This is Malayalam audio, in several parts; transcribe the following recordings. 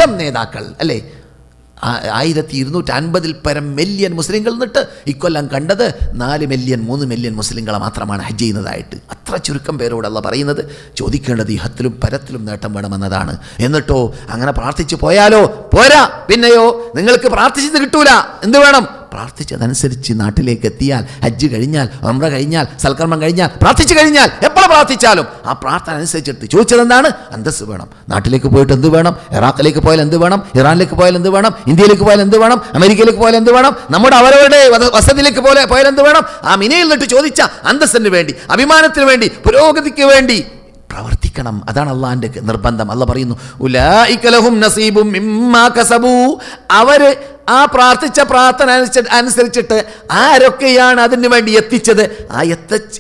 ലക്ഷം നേതാക്കൾ അല്ലേ, 1250 പരം മില്യൺ മുസ്ലിങ്ങൾ എന്നിട്ട് ഇക്കൊല്ലം കണ്ടത് 4 മില്യൺ 3 മില്യൺ മുസ്ലിങ്ങളെ മാത്രമാണ് ഹജ്ജ് ചെയ്യുന്നതായിട്ട്. അത്ര ചുരുക്കം പേരോടല്ല പറയുന്നത്. ചോദിക്കേണ്ടത് ഇഹത്തിലും പരത്തിലും നേട്ടം വേണമെന്നതാണ്. എന്നിട്ടോ അങ്ങനെ പ്രാർത്ഥിച്ചു പോയാലോ പോരാ, പിന്നെയോ നിങ്ങൾക്ക് പ്രാർത്ഥിച്ചത് കിട്ടൂല. എന്ത് വേണം? പ്രാർത്ഥിച്ചതനുസരിച്ച് നാട്ടിലേക്ക് എത്തിയാൽ, ഹജ്ജ് കഴിഞ്ഞാൽ, ഉംറ കഴിഞ്ഞാൽ, സൽക്കർമ്മം കഴിഞ്ഞാൽ, പ്രാർത്ഥിച്ചു കഴിഞ്ഞാൽ എപ്പോൾ പ്രാർത്ഥിച്ചാലും ആ പ്രാർത്ഥന അനുസരിച്ചിട്ട് ചോദിച്ചത് എന്താണ്? അന്തസ്സ് വേണം. നാട്ടിലേക്ക് പോയിട്ട് എന്ത് വേണം? ഇറാഖിലേക്ക് പോയാൽ എന്ത് വേണം? ഇറാനിലേക്ക് പോയാൽ എന്ത് വേണം? ഇന്ത്യയിലേക്ക് പോയാൽ എന്ത് വേണം? അമേരിക്കയിലേക്ക് പോയാൽ എന്ത് വേണം? നമ്മുടെ അവരവരുടെ വസതിയിലേക്ക് പോയാൽ എന്ത് വേണം? ആ മിനയിൽ നിന്നിട്ട് ചോദിച്ച അന്തസ്സിന് വേണ്ടി, അഭിമാനത്തിന് വേണ്ടി, പുരോഗതിക്ക് വേണ്ടി പ്രവർത്തിക്കണം. അതാണ് അള്ളാഹിന്റെ നിർബന്ധം. അള്ളാഹ് പറയുന്നു, ഉലൈക ലഹും നസീബും മിമ്മാ കസബൂ. അവര് ആ പ്രാർത്ഥിച്ച പ്രാർത്ഥന അനുസരിച്ചിട്ട് ആരൊക്കെയാണ് അതിനു വേണ്ടി എത്തിച്ചത്, ആ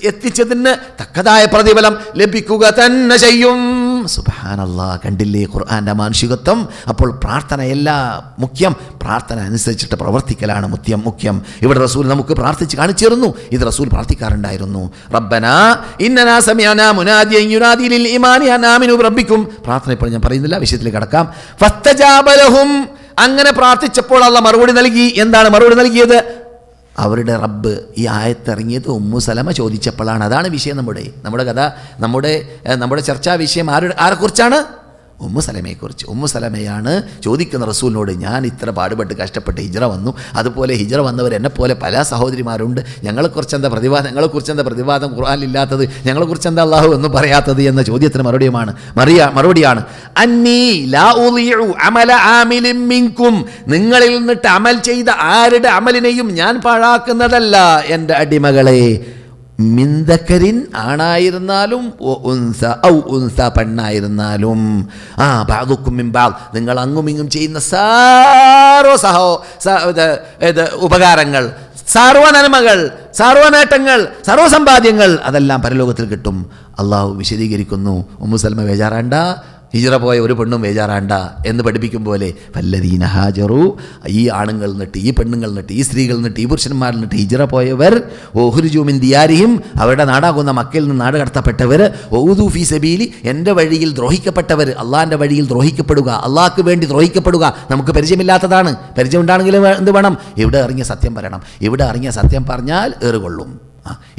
എത്തിച്ചതിന് തക്കതായ പ്രതിഫലം ലഭിക്കുക തന്നെ ചെയ്യും. സുബ്ഹാനല്ലാഹ്, കണ്ടില്ലേ ഖുർആന്റെ മാനുഷികത്വം? അപ്പോൾ പ്രാർത്ഥനയല്ല മുഖ്യം, പ്രാർത്ഥന അനുസരിച്ചിട്ട് പ്രവർത്തിക്കലാണ് മുഖ്യം. ഇവിടെ റസൂൽ നമുക്ക് പ്രാർത്ഥിച്ച് കാണിച്ചിരുന്നു. ഇത് റസൂൽ പ്രാർത്ഥിക്കാറുണ്ടായിരുന്നു. റബ്ബനാ ഇന്നനാ സമിഅനാ മുനാദിയൻ യുനാദി ലിൽ ഈമാനി അൻ ആമിനു ബിറബ്ബിക്കും. പ്രാർത്ഥന ഇപ്പോൾ ഞാൻ പറയുന്നില്ല, വിഷയത്തിലേക്ക് കടക്കാം. ഫസ്തജാബ ലഹും, അങ്ങനെ പ്രാർത്ഥിച്ചപ്പോൾ അള്ളാഹ് മറുപടി നൽകി. എന്താണ് മറുപടി നൽകിയത്? അവരുടെ റബ്ബ്. ഈ ആയത്തിറങ്ങിയത് ഉമ്മു സലമ ചോദിച്ചപ്പോഴാണ്. അതാണ് വിഷയം. നമ്മുടെ കഥ, നമ്മുടെ ചർച്ചാ വിഷയം ആരെക്കുറിച്ചാണ്? ഉമ്മു സലമയെക്കുറിച്ച്. ഉമ്മു സലമയാണ് ചോദിക്കുന്ന റസൂലിനോട്, ഞാൻ ഇത്ര പാടുപെട്ട് കഷ്ടപ്പെട്ട് ഹിജ്റ വന്നു, അതുപോലെ ഹിജ്റ വന്നവർ എന്നെപ്പോലെ പല സഹോദരിമാരുണ്ട്, ഞങ്ങളെക്കുറിച്ച് എന്താ പ്രതിവാദം ഖുർആനിലില്ലാത്തത്, ഞങ്ങളെക്കുറിച്ച് എന്താ അള്ളാഹു ഒന്നും പറയാത്തത് എന്ന ചോദ്യത്തിന് മറുപടിയാണ് അന്നീ ലാ ഉളിഉ അമല ആമിലിൻ മിൻകും, നിങ്ങളിൽ നിന്നിട്ട് അമൽ ചെയ്ത ആരുടെ അമലിനെയും ഞാൻ പാഴാക്കുന്നതല്ല എൻ്റെ അടിമകളെ. മിൻദക്കരിൻ, ആണായിരുന്നാലും, ഉൻസ പെണ്ണായിരുന്നാലും, ബഅദുക്കും മിൻ ബഅദ്, നിങ്ങൾ അങ്ങും ഇങ്ങും ചെയ്യുന്ന ഉപകാരങ്ങൾ, സർവ്വ നന്മകൾ, സർവ്വ നേട്ടങ്ങൾ, സർവ്വ സമ്പാദ്യങ്ങൾ അതെല്ലാം പരലോകത്തിൽ കിട്ടും. അള്ളാഹു വിശദീകരിക്കുന്നു. ഉമ്മു സൽമ ബേജാറാണ്ട, ഹിജ്റ പോയ ഒരു പെണ്ണും ബേജാറാണ്ട എന്ന് പഠിപ്പിക്കും പോലെ വല്ലദീന ഹാജറു, ഈ ആണുങ്ങൾ നിന്നിട്ട്, ഈ പെണ്ണുങ്ങൾ നിന്നിട്ട്, ഈ സ്ത്രീകൾ നിന്നിട്ട്, ഈ പുരുഷന്മാരിൽ നിന്നിട്ട് ഹിജ്റ പോയവർ, ഉഖ്രിജൂ മിൻ ദിയാരിഹിം, അവരുടെ നാടാകുന്ന മക്കയിൽ നിന്ന് നാട് കടത്തപ്പെട്ടവർ, വഊദൂ ഫീ സബീലി, എൻ്റെ വഴിയിൽ ദ്രോഹിക്കപ്പെട്ടവർ, അള്ളാഹിൻ്റെ വഴിയിൽ ദ്രോഹിക്കപ്പെടുക, അള്ളാഹ്ക്ക് വേണ്ടി ദ്രോഹിക്കപ്പെടുക. നമുക്ക് പരിചയമില്ലാത്തതാണ്. പരിചയം ഉണ്ടാണെങ്കിലും എന്ത് വേണം? ഇവിടെ ഇറങ്ങിയ സത്യം പറയണം. ഇവിടെ ഇറങ്ങിയ സത്യം പറഞ്ഞാൽ ഏറുകൊള്ളും.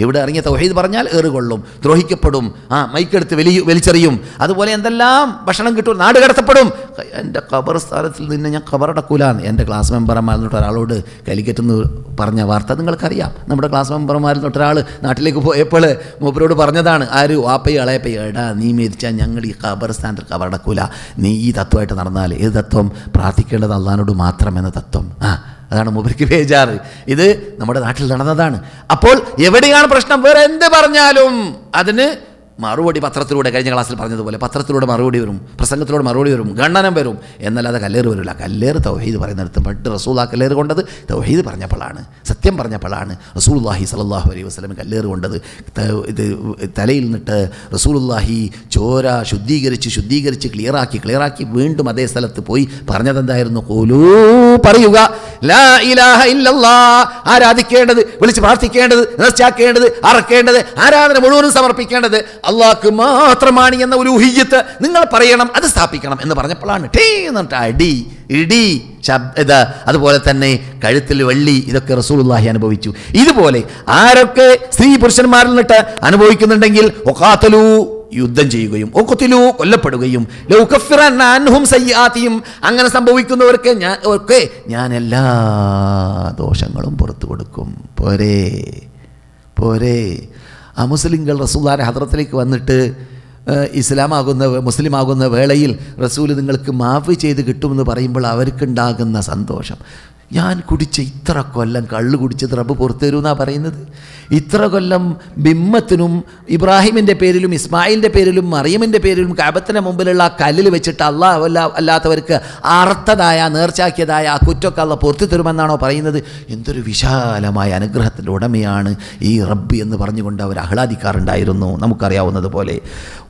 ഇവിടെ ഇറങ്ങിയ തൗഹീദ് പറഞ്ഞാൽ ഏറുകൊള്ളും, ദ്രോഹിക്കപ്പെടും, മൈക്കെടുത്ത് വലിച്ചെറിയും, അതുപോലെ എന്തെല്ലാം ഭക്ഷണം കിട്ടും, നാട് കടത്തപ്പെടും. എൻ്റെ ഖബർ സ്ഥാനത്തിൽ നിന്ന് ഞാൻ ഖബറടക്കൂലാന്ന് എൻ്റെ ക്ലാസ് മെമ്പർമാരിൽ ഒരാളോട് കാലിക്കറ്റെന്ന് പറഞ്ഞ വാർത്ത നിങ്ങൾക്കറിയാം. നമ്മുടെ ക്ലാസ് മെമ്പർമാരിൽ ഒരാൾ നാട്ടിലേക്ക് പോയപ്പോൾ മൂപ്പരോട് പറഞ്ഞതാണ്, ആര് വാപ്പയും അളയപ്പയും, എടാ നീ മരിച്ചാൽ ഞങ്ങൾ ഈ ഖബർ സ്ഥാനത്തിൽ ഖബറടക്കൂല, നീ ഈ തത്വമായിട്ട് നടന്നാൽ. ഏത് തത്വം? പ്രാർത്ഥിക്കേണ്ടത് അള്ളാഹിനോട് മാത്രം എന്ന തത്വം. അതാണ് മൂപ്പർക്ക് ബേജാറ്. ഇത് നമ്മുടെ നാട്ടിൽ നടന്നതാണ്. അപ്പോൾ എവിടെയാണ് പ്രശ്നം? വേറെ എന്ത് പറഞ്ഞാലും അതിന് മറുപടി പത്രത്തിലൂടെ, കഴിഞ്ഞ ക്ലാസ്സിൽ പറഞ്ഞതുപോലെ പത്രത്തിലൂടെ മറുപടി വരും, പ്രസംഗത്തിലൂടെ മറുപടി വരും, ഖണ്ഡനം വരും, എന്നല്ലാതെ കല്ലേറ് വരില്ല. കല്ലേറ് തൗഹീദ് പറയുന്നിടത്ത് പണ്ട് റസൂൽ കല്ലേറ് കൊണ്ടത് തൗഹീദ് പറഞ്ഞപ്പോഴാണ്, സത്യം പറഞ്ഞപ്പോഴാണ് റസൂലുള്ളാഹി സ്വല്ലല്ലാഹു അലൈഹി വസല്ലം കല്ലേറ് കൊണ്ടത്. ഇത് തലയിൽ നിന്നിട്ട് റസൂലുള്ളാഹി ചോര ശുദ്ധീകരിച്ച് ക്ലിയറാക്കി വീണ്ടും അതേ സ്ഥലത്ത് പോയി പറഞ്ഞതെന്തായിരുന്നു? ഖൂലൂ, പറയുക, ലാ ഇലാഹ ഇല്ലല്ലാഹ്, ആരാധിക്കേണ്ടത്, വിളിച്ച് പ്രാർത്ഥിക്കേണ്ടത്, നേർച്ചയാക്കേണ്ടത്, അറക്കേണ്ടത്, ആരാധന മുഴുവനും സമർപ്പിക്കേണ്ടത് അള്ളാഹ്ക്ക് മാത്രമാണ് എന്ന ഒരു ഉഹിയ്യത്ത് നിങ്ങൾ പറയണം, അത് സ്ഥാപിക്കണം എന്ന് പറഞ്ഞപ്പോഴാണ് എന്നിട്ട് അടി, ഇടി, അതുപോലെ തന്നെ കഴുത്തിൽ വെള്ളി, ഇതൊക്കെ റസൂലുള്ളാഹി അനുഭവിച്ചു. ഇതുപോലെ ആരൊക്കെ സ്ത്രീ പുരുഷന്മാരിൽ നിന്നിട്ട് അനുഭവിക്കുന്നുണ്ടെങ്കിൽ ഒഖാതലു, യുദ്ധം ചെയ്യുകയും, ഒഖ്തിലു, കൊല്ലപ്പെടുകയും, ലൗകഫിറന്ന അൻഹും സയ്യിആതിഹിം, അങ്ങനെ സംഭവിക്കുന്നവർക്ക് ഞാൻ എല്ലാ ദോഷങ്ങളും പുറത്തു കൊടുക്കും. പോരെ ആ മുസ്ലിങ്ങൾ റസൂലുള്ളാഹിയുടെ ഹദ്റത്തിലേക്ക് വന്നിട്ട് മുസ്ലിമാകുന്ന വേളയിൽ റസൂൽ നിങ്ങൾക്ക് മാഫ് ചെയ്ത് കിട്ടുമെന്ന് പറയുമ്പോൾ അവർക്കുണ്ടാകുന്ന സന്തോഷം. ഞാൻ കുടിച്ച ഇത്ര കൊല്ലം കള്ള് കുടിച്ചത് റബ്ബ് പുറത്തു തരുമെന്നാണ് പറയുന്നത്. ഇത്ര കൊല്ലം ബിമ്മത്തിനും ഇബ്രാഹിമിൻ്റെ പേരിലും ഇസ്മായിലിൻ്റെ പേരിലും മറിയമിൻ്റെ പേരിലും കഅബത്തിന് മുമ്പിലുള്ള ആ കല്ലിൽ വെച്ചിട്ട് അള്ളാഹ് അല്ലാത്തവർക്ക് അർത്ഥതായ നേർച്ചാക്കിയതായ ആ കുറ്റമൊക്കെ അള്ളാഹ് പുറത്തു തരുമെന്നാണോ പറയുന്നത്? എന്തൊരു വിശാലമായ അനുഗ്രഹത്തിൻ്റെ ഉടമയാണ് ഈ റബ്ബ് എന്ന് പറഞ്ഞുകൊണ്ട് അവർ ആഹ്ലാദിക്കാറുണ്ടായിരുന്നു. നമുക്കറിയാവുന്നതുപോലെ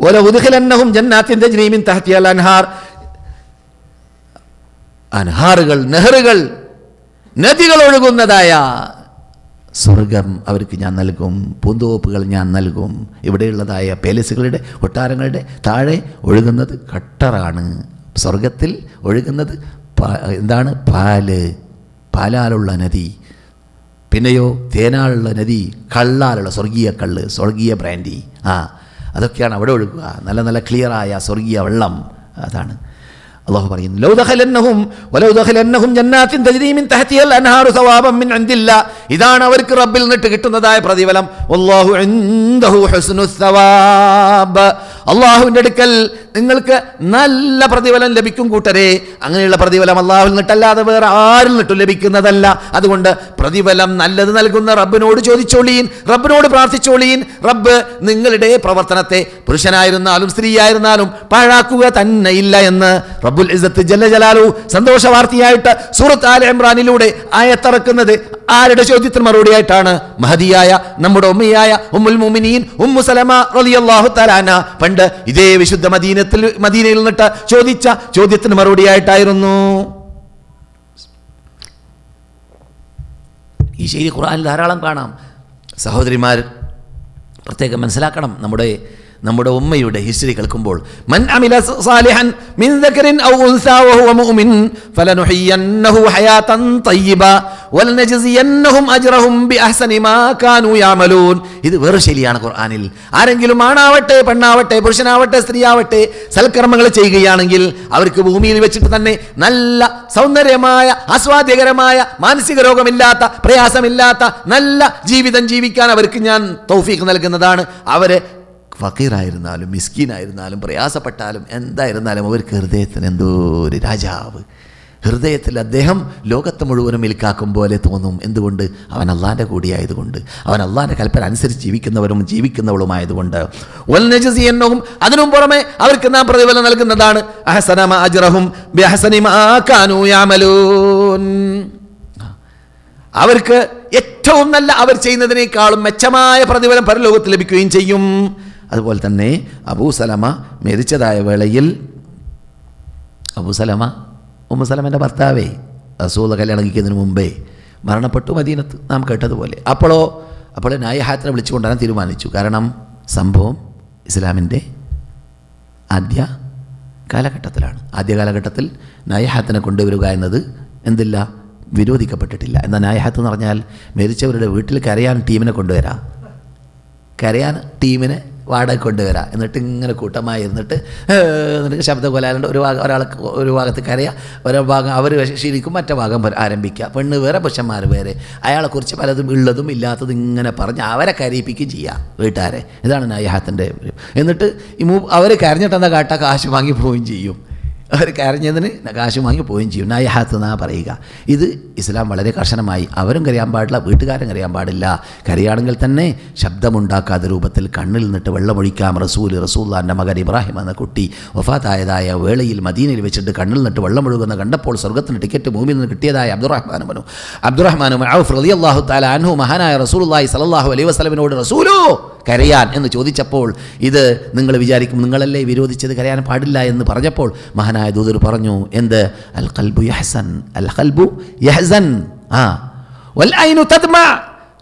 ഓല ഉദ്ഖിലന്നഹും ജന്നാത്തിൻ തജ്രി മിൻ തഹ്തിഹൽ അൻഹാറുകൾ, നെഹറുകൾ, നദികൾ ഒഴുകുന്നതായ സ്വർഗം അവർക്ക് ഞാൻ നൽകും, പൂന്തോപ്പുകൾ ഞാൻ നൽകും. ഇവിടെയുള്ളതായ പേലസുകളുടെ, കൊട്ടാരങ്ങളുടെ താഴെ ഒഴുകുന്നത് ഖട്ടറാണ്, സ്വർഗത്തിൽ ഒഴുകുന്നത് എന്താണ്? പാലാലുള്ള നദി, പിന്നെയോ തേനാലുള്ള നദി, കള്ളാലുള്ള സ്വർഗീയ കള്ള്, സ്വർഗീയ ബ്രാൻഡി, അതൊക്കെയാണ് അവിടെ ഒഴുകുക. നല്ല നല്ല ക്ലിയറായ സ്വർഗീയ വെള്ളം. അതാണ് അല്ലാഹു പറയുന്നു, ലൗ ദഖലന്നഹും ജന്നാത്തിൻ തജ്രി മിൻ തഹ്തിഹൽ അൻഹാറു സവാബൻ മിൻ ഇൻദില്ലാ. ഇതാണ് അവർക്ക് റബ്ബിൽ നിന്നിട്ട് കിട്ടുന്നതായ പ്രതിഫലം. വല്ലാഹു ഇൻദഹു ഹുസ്നുസ് സവാബ്. അല്ലാഹുവിൻ്റെ അടുക്കൽ നിങ്ങൾക്ക് നല്ല പ്രതിഫലം ലഭിക്കും കൂട്ടരെ. അങ്ങനെയുള്ള പ്രതിഫലം അല്ലാഹുവിൽ നിന്നിട്ടല്ലാതെ വേറെ ആരിൽ നിന്നിട്ടും ലഭിക്കുന്നതല്ല. അതുകൊണ്ട് പ്രതിഫലം നല്ലത് നൽകുന്ന റബ്ബിനോട് ചോദിച്ചോളീൻ, റബ്ബിനോട് പ്രാർത്ഥിച്ചോളീൻ. റബ്ബ് നിങ്ങളുടെ പ്രവർത്തനത്തെ പുരുഷനായിരുന്നാലും സ്ത്രീയായിരുന്നാലും പാഴാക്കുക തന്നെ ഇല്ല എന്ന് റബ്ബുൽ ഇസ്സത്ത് ജല്ല ജലാലുഹു സന്തോഷ വാർത്തയായിട്ട് സൂറത്ത് ആല ഇംറാനിലൂടെ ആയത്തിറക്കുന്നത് ആരുടെ ചോദ്യത്തിന് മറുപടിയായിട്ടാണ്? മഹദിയായ നമ്മുടെ ഉമ്മയായ ഉമ്മുൽ മുഅ്മിനീൻ ഉമ്മു സലമ റളിയല്ലാഹു തആല അൻഹ പണ്ട് ഇതേ വിശുദ്ധ മദീനയിൽ നിന്നിട്ട് ചോദിച്ച ചോദ്യത്തിന് മറുപടിയായിട്ടായിരുന്നു. ഈ ശൈലി ഖുർആനിൽ ധാരാളം കാണാം. സഹോദരിമാർ പ്രത്യേകം മനസ്സിലാക്കണം. നമ്മുടെ ഉമ്മയുടെ ഹിസ്റ്ററി കേൾക്കുമ്പോൾ, മൻ അമില സാലിഹൻ മിൻ ദക്കറിൻ ഔ ഉൻസാ വഹുവ മുഅ്മിൻ ഫലനുഹിയന്നഹു ഹയാതൻ തയ്യിബ വലനജ്സിയന്നഹും അജ്റഹും ബിഅഹ്സനി മാ കാനൂ യഅമലൂൻ. ഇത് വേറെ ശൈലിയാണ് ഖുർആനിൽ. ആരെങ്കിലും ആണാവട്ടെ പെണ്ണാവട്ടെ പുരുഷനാവട്ടെ സ്ത്രീയാവട്ടെ സൽക്കർമ്മങ്ങൾ ചെയ്യുകയാണെങ്കിൽ അവർക്ക് ഭൂമിയിൽ വെച്ചിട്ട് തന്നെ നല്ല സൗന്ദര്യമായ ആസ്വാദ്യകരമായ മാനസിക രോഗമില്ലാത്ത പ്രയാസമില്ലാത്ത നല്ല ജീവിതം ജീവിക്കാൻ അവർക്ക് ഞാൻ തൗഫീഖ് നൽകുന്നതാണ്. അവരെ ഫക്കീറായിരുന്നാലും മിസ്കീനായിരുന്നാലും പ്രയാസപ്പെട്ടാലും എന്തായിരുന്നാലും അവർക്ക് ഹൃദയത്തിന് എന്തോ ഒരു രാജാവ്, ഹൃദയത്തിൽ അദ്ദേഹം ലോകത്തെ മുഴുവനും മിൽക്കാക്കും പോലെ തോന്നും. എന്തുകൊണ്ട്? അവൻ അള്ളാൻ്റെ കൂടിയായതുകൊണ്ട്, അവൻ അള്ളാൻ്റെ കൽപ്പന അനുസരിച്ച് ജീവിക്കുന്നവളുമായതുകൊണ്ട്. വൽനജ്സിയന്നഹും, അതിനും പുറമെ അവർക്ക് നാം പ്രതിഫലം നൽകുന്നതാണ്. അഹ്സന മാ അജ്റഹും ബിഅഹ്സനി മാ കാനൂ യഅമലൂൻ. അവർക്ക് ഏറ്റവും നല്ല അവർ ചെയ്യുന്നതിനേക്കാളും മെച്ചമായ പ്രതിഫലം പരലോകത്ത് ലഭിക്കുകയും ചെയ്യും. അതുപോലെ തന്നെ അബൂ സലമ മരിച്ചതായ വേളയിൽ ഉമ്മു സലമൻ്റെ ഭർത്താവേ റസൂൽ കല്യാണം കഴിക്കുന്നതിന് മുമ്പേ മരണപ്പെട്ടു മദീനത്ത്, നാം കേട്ടതുപോലെ. അപ്പോൾ നായഹാത്തിനെ വിളിച്ചുകൊണ്ടുവരാൻ തീരുമാനിച്ചു. കാരണം സംഭവം ഇസ്ലാമിൻ്റെ ആദ്യ കാലഘട്ടത്തിലാണ്. ആദ്യ കാലഘട്ടത്തിൽ നായഹാത്തിനെ കൊണ്ടുവരിക എന്നത് എന്തില്ല, വിരോധിക്കപ്പെട്ടിട്ടില്ല. എന്നാൽ നായഹാത്ത് എന്ന് പറഞ്ഞാൽ മരിച്ചവരുടെ വീട്ടിൽ കരയാൻ ടീമിനെ കൊണ്ടുവരാം, കരയാൻ ടീമിനെ വാടക കൊണ്ടുവരാം. എന്നിട്ട് ഇങ്ങനെ കൂട്ടമായി ഇരുന്നിട്ട് ശബ്ദ കൊലാലുണ്ട്. ഒരു ഭാഗത്ത് കരയുക, ഓരോ ഭാഗം അവർ ക്ഷീണിക്കും, മറ്റേ ഭാഗം ആരംഭിക്കുക. പെണ്ണ് വേറെ പുരുഷന്മാർ വേറെ, അയാളെക്കുറിച്ച് പലതും ഉള്ളതും ഇല്ലാത്തതും ഇങ്ങനെ പറഞ്ഞ് അവരെ കരയിപ്പിക്കുകയും ചെയ്യാം വീട്ടുകാരെ. ഇതാണ് നായഹാത്തിൻ്റെ. എന്നിട്ട് അവർ കരഞ്ഞിട്ട് എന്താ കാട്ടാ, കാശ് വാങ്ങി പോവുകയും ചെയ്യും. അവർ കരഞ്ഞതിന് കാശ് വാങ്ങി പോവുകയും ചെയ്യും. നായഹാത്ത് എന്നാ പറയുക. ഇത് ഇസ്ലാം വളരെ കർശനമായി. അവരും കരയാൻ പാടില്ല, വീട്ടുകാരും കരയാൻ പാടില്ല. കരയാണെങ്കിൽ തന്നെ ശബ്ദമുണ്ടാക്കാത്ത രൂപത്തിൽ കണ്ണിൽ നിന്നിട്ട് വെള്ളമൊഴിക്കാം. റസൂലുള്ളാഹിൻ്റെ മകൻ ഇബ്രാഹിം എന്ന കുട്ടി വഫാത്തായതായ വേളയിൽ മദീനയിൽ വെച്ചിട്ട് കണ്ണിൽ നിന്നിട്ട് വെള്ളമൊഴുകുന്ന കണ്ടപ്പോൾ സ്വർഗ്ഗത്തിന് ടിക്കറ്റ് ഭൂമിയിൽ നിന്ന് കിട്ടിയതായ അബ്ദുറഹ്മാൻ ഔഫ് റളിയല്ലാഹു തആല അൻഹു മഹാനായ റസൂലുള്ളാഹി സ്വല്ലല്ലാഹു അലൈഹി വസല്ലമയോട് റസൂലോ കരയാൻ എന്ന് ചോദിച്ചപ്പോൾ, ഇത് നിങ്ങൾ വിചാരിക്കും നിങ്ങളല്ലേ വിരോധിച്ചത്, കരയാൻ പാടില്ല എന്ന് പറഞ്ഞപ്പോൾ മഹാനായ ദൂതർ പറഞ്ഞു, എന്ത്? അൽ ഖൽബു യഹ്സൻ, അൽ ഖൽബു യഹ്സൻ, വൽ ഐനു തദ്മ,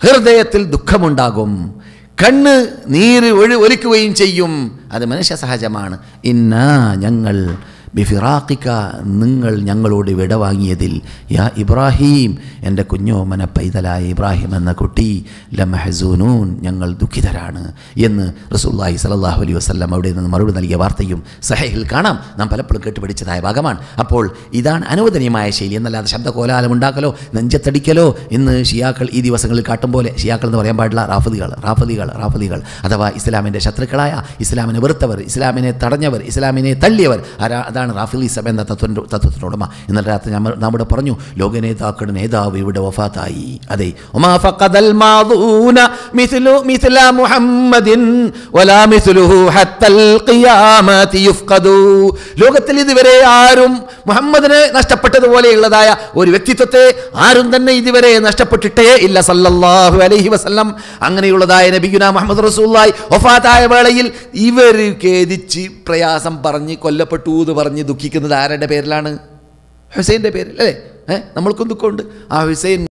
ഹൃദയത്തിൽ ദുഃഖമുണ്ടാകും, കണ്ണ് നീര് ഒലിക്കുകയും ചെയ്യും. അത് മനുഷ്യ സഹജമാണ്. ഇന്നാ ഞങ്ങൾ ബിഫിറാഖിക, നിങ്ങൾ ഞങ്ങളോട് വിടവാങ്ങിയതിൽ, യാ ഇബ്രാഹിം, എൻ്റെ കുഞ്ഞോമന പൈതലായ ഇബ്രാഹിം എന്ന കുട്ടി, ലമഹസൂനൂൻ, ഞങ്ങൾ ദുഃഖിതരാണ് എന്ന് റസൂലുള്ളാഹി സ്വല്ലല്ലാഹു അലൈഹി വസല്ലം അവിടെ നിന്ന് മറുപടി നൽകിയ വാർത്തയും സഹീഹിൽ കാണാം. നാം പലപ്പോഴും കേട്ടുപിടിച്ചതായ ഭാഗമാണ്. അപ്പോൾ ഇതാണ് അനുവദനീയമായ ശൈലി, എന്നല്ലാതെ ശബ്ദകോലാഹലം ഉണ്ടാക്കലോ നെഞ്ചത്തടിക്കലോ ഇന്ന് ഷിയാക്കൾ ഈ ദിവസങ്ങളിൽ കാട്ടും പോലെ. ഷിയാക്കൾ എന്ന് പറയാൻ പാടില്ല, റാഫിദികൾ അഥവാ ഇസ്ലാമിൻ്റെ ശത്രുക്കളായ, ഇസ്ലാമിനെ വെറുത്തവർ, ഇസ്ലാമിനെ തടഞ്ഞവർ, ഇസ്ലാമിനെ തള്ളിയവർ, അതാണ് റാഫിലിസം എന്ന തത്വത്തിനുടമ. ഇന്നലെ രാത്രി നമ്മുടെ പറഞ്ഞു, ലോക നേതാക്കളുടെ നേതാവ് ഇവിടെ വഫാത്തായി. അതെ, ലോകത്തിൽ ഇതുവരെ ആരും മുഹമ്മദിന് നഷ്ടപ്പെട്ടതുപോലെയുള്ളതായ ഒരു വ്യക്തിത്വത്തെ ആരും തന്നെ ഇതുവരെ നഷ്ടപ്പെട്ടിട്ടേ ഇല്ല സല്ലല്ലാഹു അലൈഹി വസല്ലം. അങ്ങനെയുള്ളതായ നബിയുനാ മുഹമ്മദ് റസൂലുള്ളാഹി വഫാത്തായ വേളയിൽ ഇവർ ഖേദിച്ച് പ്രയാസം പറഞ്ഞ് കൊല്ലപ്പെട്ടു എന്ന് പറഞ്ഞ് ദുഃഖിക്കുന്നത് ആരുടെ പേരിലാണ്? ഹുസൈൻ്റെ പേരിൽ അല്ലേ? നമ്മൾക്കും ദുഃഖമുണ്ട്. ആ ഹുസൈൻ